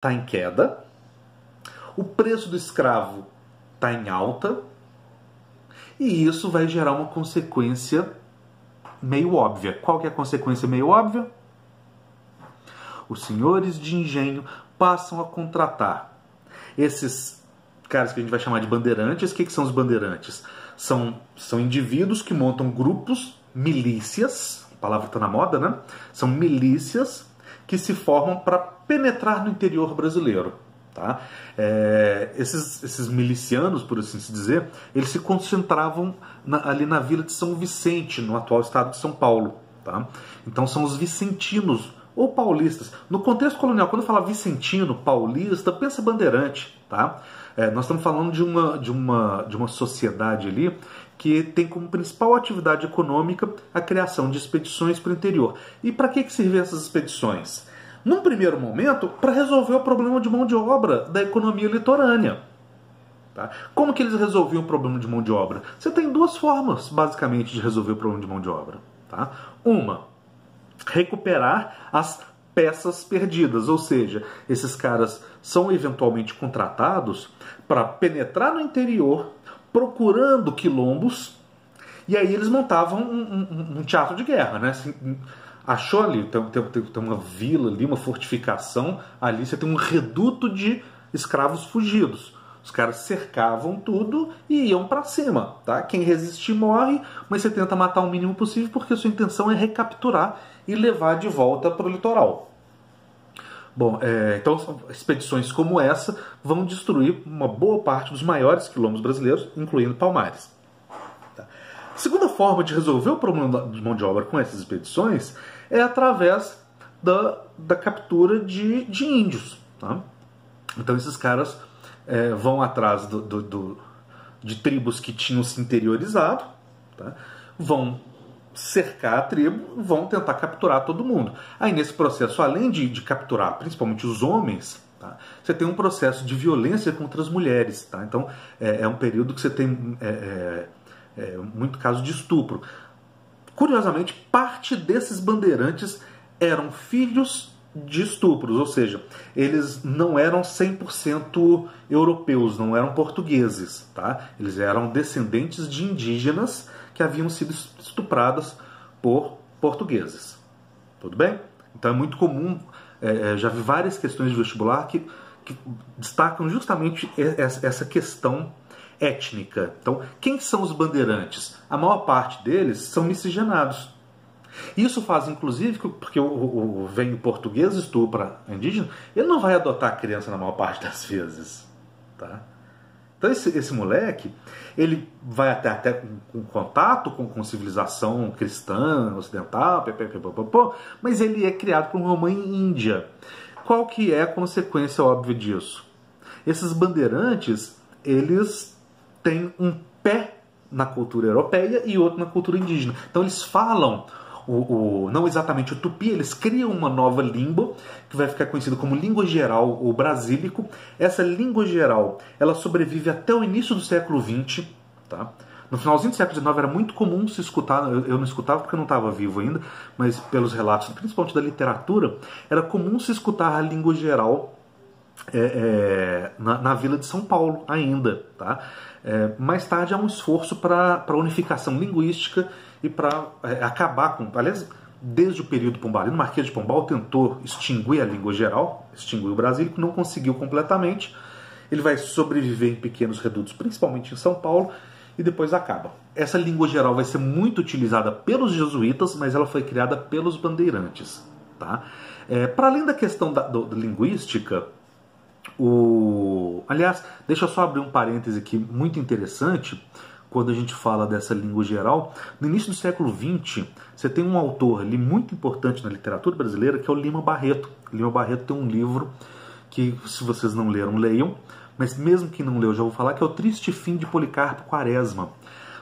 está em queda, o preço do escravo está em alta, e isso vai gerar uma consequência meio óbvia. Qual que é a consequência meio óbvia? Os senhores de engenho passam a contratar esses caras que a gente vai chamar de bandeirantes. O que são os bandeirantes? São indivíduos que montam grupos, milícias, a palavra está na moda, né? São milícias que se formam para penetrar no interior brasileiro. Tá? Esses milicianos, por assim se dizer, eles se concentravam ali na vila de São Vicente, no atual estado de São Paulo. Tá? Então são os vicentinos, ou paulistas. No contexto colonial, quando fala vicentino, paulista, pensa bandeirante. Tá? Nós estamos falando de uma sociedade ali que tem como principal atividade econômica a criação de expedições para o interior. E para que serviam essas expedições? Num primeiro momento, para resolver o problema de mão de obra da economia litorânea. Tá? Como que eles resolviam o problema de mão de obra? Você tem duas formas, basicamente, de resolver o problema de mão de obra. Tá? Uma, recuperar as peças perdidas, ou seja, esses caras são eventualmente contratados para penetrar no interior, procurando quilombos, e aí eles montavam um teatro de guerra, né? Assim, achou ali, tem uma vila ali, uma fortificação, ali você tem um reduto de escravos fugidos. Os caras cercavam tudo e iam para cima, tá? Quem resistir morre, mas você tenta matar o mínimo possível porque a sua intenção é recapturar e levar de volta para o litoral. Bom, então expedições como essa vão destruir uma boa parte dos maiores quilombos brasileiros, incluindo Palmares. Tá? A segunda forma de resolver o problema de mão de obra com essas expedições é através da captura de índios. Tá? Então esses caras vão atrás de tribos que tinham se interiorizado, tá? Vão cercar a tribo, vão tentar capturar todo mundo. Aí nesse processo, além de capturar principalmente os homens, tá? Você tem um processo de violência contra as mulheres. Tá? Então é um período que você tem muito caso de estupro. Curiosamente, parte desses bandeirantes eram filhos de estupros, ou seja, eles não eram 100% europeus, não eram portugueses, tá? Eles eram descendentes de indígenas que haviam sido estupradas por portugueses. Tudo bem? Então é muito comum, já vi várias questões de vestibular que destacam justamente essa questão étnica. Então, quem são os bandeirantes? A maior parte deles são miscigenados. Isso faz, inclusive, porque o venho português estupra a indígena, ele não vai adotar a criança na maior parte das vezes. Tá? Então esse moleque, ele vai até um contato com civilização cristã, ocidental, mas ele é criado por uma mãe índia. Qual que é a consequência óbvia disso? Esses bandeirantes, eles têm um pé na cultura europeia e outro na cultura indígena. Então eles falam não exatamente o tupi, eles criam uma nova língua que vai ficar conhecida como língua geral ou brasílico. Essa língua geral, ela sobrevive até o início do século XX. Tá? No finalzinho do século XIX era muito comum se escutar, eu não escutava porque eu não estava vivo ainda, mas pelos relatos, principalmente da literatura, era comum se escutar a língua geral na vila de São Paulo ainda. Tá? Mais tarde há um esforço para a unificação linguística e para acabar com... Aliás, desde o período pombalino, o Marquês de Pombal tentou extinguir a língua geral, extinguir o brasílico, não conseguiu completamente. Ele vai sobreviver em pequenos redutos, principalmente em São Paulo, e depois acaba. Essa língua geral vai ser muito utilizada pelos jesuítas, mas ela foi criada pelos bandeirantes. Tá? Para além da questão da linguística, aliás, deixa eu só abrir um parêntese aqui muito interessante. Quando a gente fala dessa língua geral, no início do século XX, você tem um autor ali muito importante na literatura brasileira, que é o Lima Barreto. Lima Barreto tem um livro que, se vocês não leram, leiam, mas mesmo que não leu, já vou falar, que é O Triste Fim de Policarpo Quaresma.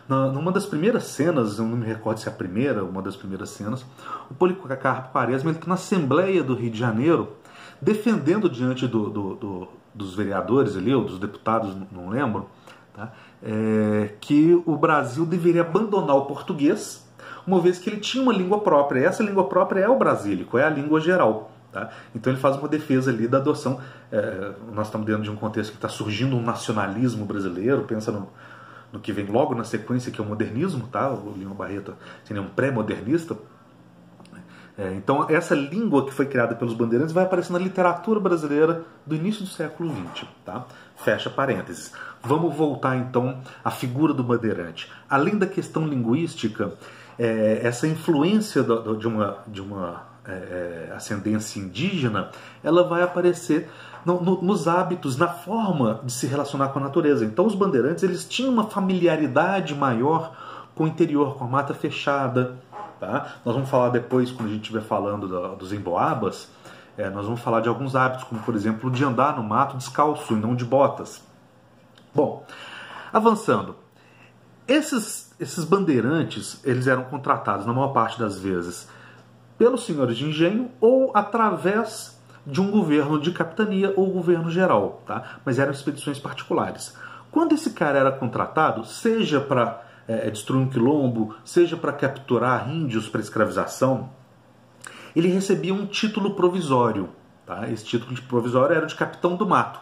Numa das primeiras cenas, eu não me recordo se é a primeira, uma das primeiras cenas, o Policarpo Quaresma está na Assembleia do Rio de Janeiro, defendendo diante dos vereadores ali, ou dos deputados, não lembro, tá? Que o Brasil deveria abandonar o português, uma vez que ele tinha uma língua própria. E essa língua própria é o brasílico, é a língua geral. Tá? Então ele faz uma defesa ali da adoção. Nós estamos dentro de um contexto que está surgindo um nacionalismo brasileiro, pensa no que vem logo na sequência, que é o modernismo, tá? O Lima Barreto seria um pré-modernista. Então essa língua que foi criada pelos bandeirantes vai aparecer na literatura brasileira do início do século XX. Tá? Fecha parênteses. Vamos voltar então à figura do bandeirante. Além da questão linguística, essa influência de uma ascendência indígena, ela vai aparecer nos hábitos, na forma de se relacionar com a natureza. Então os bandeirantes eles tinham uma familiaridade maior com o interior, com a mata fechada. Tá? Nós vamos falar depois, quando a gente estiver falando dos emboabas, nós vamos falar de alguns hábitos, como por exemplo de andar no mato descalço e não de botas. Bom, avançando. Esses bandeirantes, eles eram contratados, na maior parte das vezes, pelos senhores de engenho ou através de um governo de capitania ou governo geral, tá? Mas eram expedições particulares. Quando esse cara era contratado, seja para destruir um quilombo, seja para capturar índios para escravização, ele recebia um título provisório. Tá? Esse título de provisório era de capitão do mato.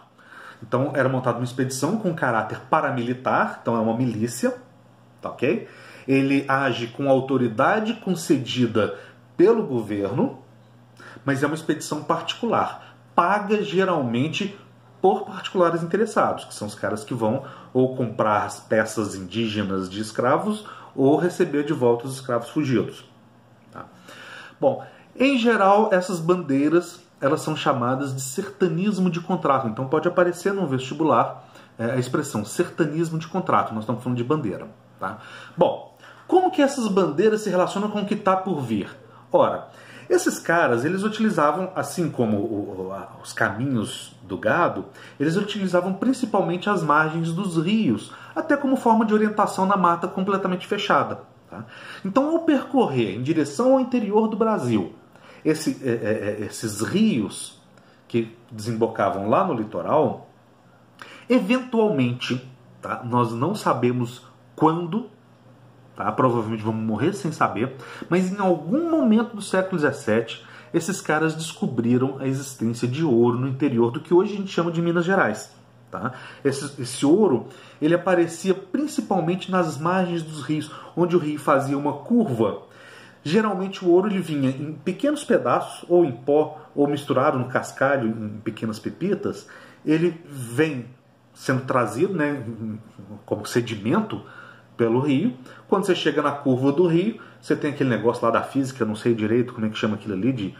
Então era montada uma expedição com caráter paramilitar, então é uma milícia, tá, ok? Ele age com autoridade concedida pelo governo, mas é uma expedição particular, paga geralmente por particulares interessados, que são os caras que vão ou comprar as peças indígenas de escravos ou receber de volta os escravos fugidos. Tá? Bom, em geral, essas bandeiras elas são chamadas de sertanismo de contrato. Então pode aparecer no vestibular a expressão sertanismo de contrato. Nós estamos falando de bandeira. Tá? Bom, como que essas bandeiras se relacionam com o que está por vir? Ora, esses caras, eles utilizavam, assim como os caminhos do gado, eles utilizavam principalmente as margens dos rios, até como forma de orientação na mata completamente fechada. Tá? Então, ao percorrer em direção ao interior do Brasil, esses rios que desembocavam lá no litoral, eventualmente, tá? Nós não sabemos quando, tá? Provavelmente vamos morrer sem saber, mas em algum momento do século XVII, esses caras descobriram a existência de ouro no interior do que hoje a gente chama de Minas Gerais. Tá? Esse ouro ele aparecia principalmente nas margens dos rios, onde o rio fazia uma curva. Geralmente o ouro ele vinha em pequenos pedaços, ou em pó, ou misturado no cascalho, em pequenas pepitas. Ele vem sendo trazido, né, como sedimento pelo rio. Quando você chega na curva do rio, você tem aquele negócio lá da física, não sei direito como é que chama aquilo ali, de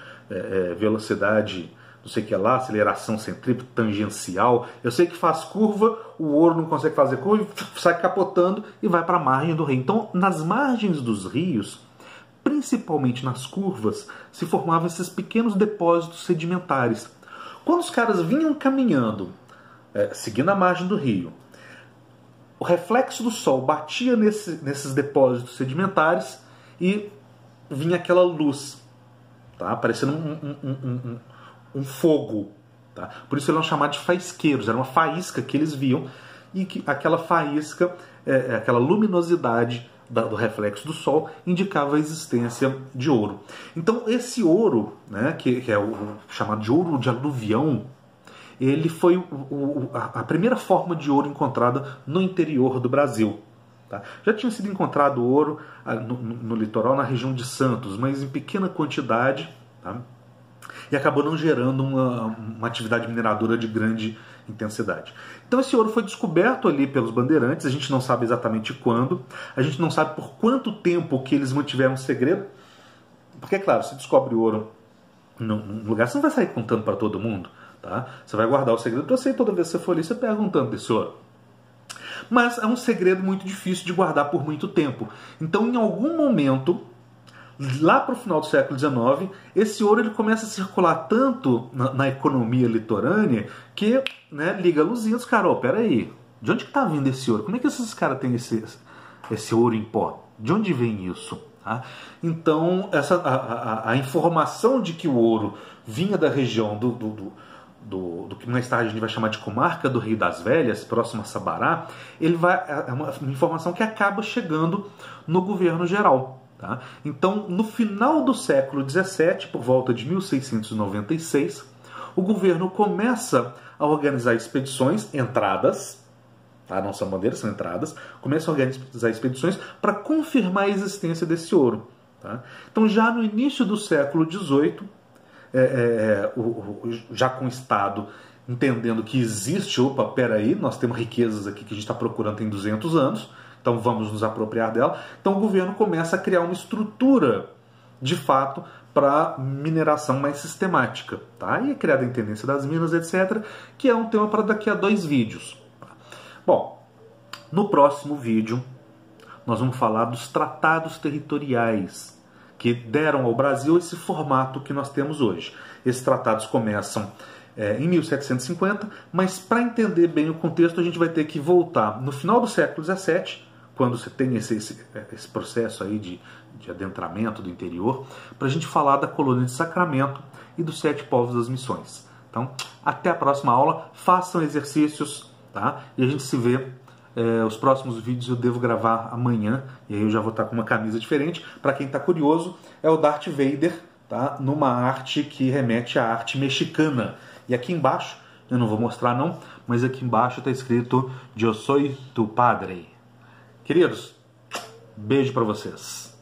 velocidade, não sei o que lá, aceleração centrípeta, tangencial. Eu sei que faz curva, o ouro não consegue fazer curva, sai capotando e vai para a margem do rio. Então, nas margens dos rios, principalmente nas curvas, se formavam esses pequenos depósitos sedimentares. Quando os caras vinham caminhando, seguindo a margem do rio, o reflexo do sol batia nesses depósitos sedimentares e vinha aquela luz, tá? Parecendo um fogo. Tá? Por isso eles eram chamados de faisqueiros, era uma faísca que eles viam e que aquela faísca, aquela luminosidade do reflexo do sol indicava a existência de ouro. Então esse ouro, né, que é o chamado de ouro de aluvião, ele foi a primeira forma de ouro encontrada no interior do Brasil. Tá? Já tinha sido encontrado ouro no litoral, na região de Santos, mas em pequena quantidade, tá? E acabou não gerando uma atividade mineradora de grande intensidade. Então esse ouro foi descoberto ali pelos bandeirantes, a gente não sabe exatamente quando, a gente não sabe por quanto tempo que eles mantiveram o segredo, porque é claro, se descobre ouro num lugar, você não vai sair contando para todo mundo, tá? Você vai guardar o segredo para você e toda vez que você for ali, você perguntando desse ouro. Mas é um segredo muito difícil de guardar por muito tempo. Então, em algum momento, lá para o final do século XIX, esse ouro ele começa a circular tanto na economia litorânea que, né, liga a luzinha dos caras. Oh, peraí, de onde que está vindo esse ouro? Como é que esses caras têm esse ouro em pó? De onde vem isso? Tá? Então, a informação de que o ouro vinha da região do que mais tarde a gente vai chamar de comarca do Rio das Velhas, próximo a Sabará, é uma informação que acaba chegando no governo geral. Tá? Então, no final do século XVII, por volta de 1696, o governo começa a organizar expedições, entradas, tá? Não são bandeiras, são entradas, começa a organizar expedições para confirmar a existência desse ouro. Tá? Então, já no início do século XVIII, já com o Estado entendendo que existe, opa, peraí, nós temos riquezas aqui que a gente está procurando tem 200 anos, então vamos nos apropriar dela. Então o governo começa a criar uma estrutura, de fato, para mineração mais sistemática. Tá? E é criada a Intendência das Minas, etc., que é um tema para daqui a 2 vídeos. Bom, no próximo vídeo nós vamos falar dos tratados territoriais que deram ao Brasil esse formato que nós temos hoje. Esses tratados começam em 1750, mas para entender bem o contexto a gente vai ter que voltar no final do século XVII, quando você tem esse processo aí de adentramento do interior, para a gente falar da colônia de Sacramento e dos 7 povos das missões. Então, até a próxima aula, façam exercícios, tá? E a gente se vê. Os próximos vídeos eu devo gravar amanhã, e aí eu já vou estar com uma camisa diferente. Para quem está curioso, é o Darth Vader, tá? Numa arte que remete à arte mexicana. E aqui embaixo, eu não vou mostrar não, mas aqui embaixo está escrito "Yo soy tu padre". Queridos, beijo para vocês.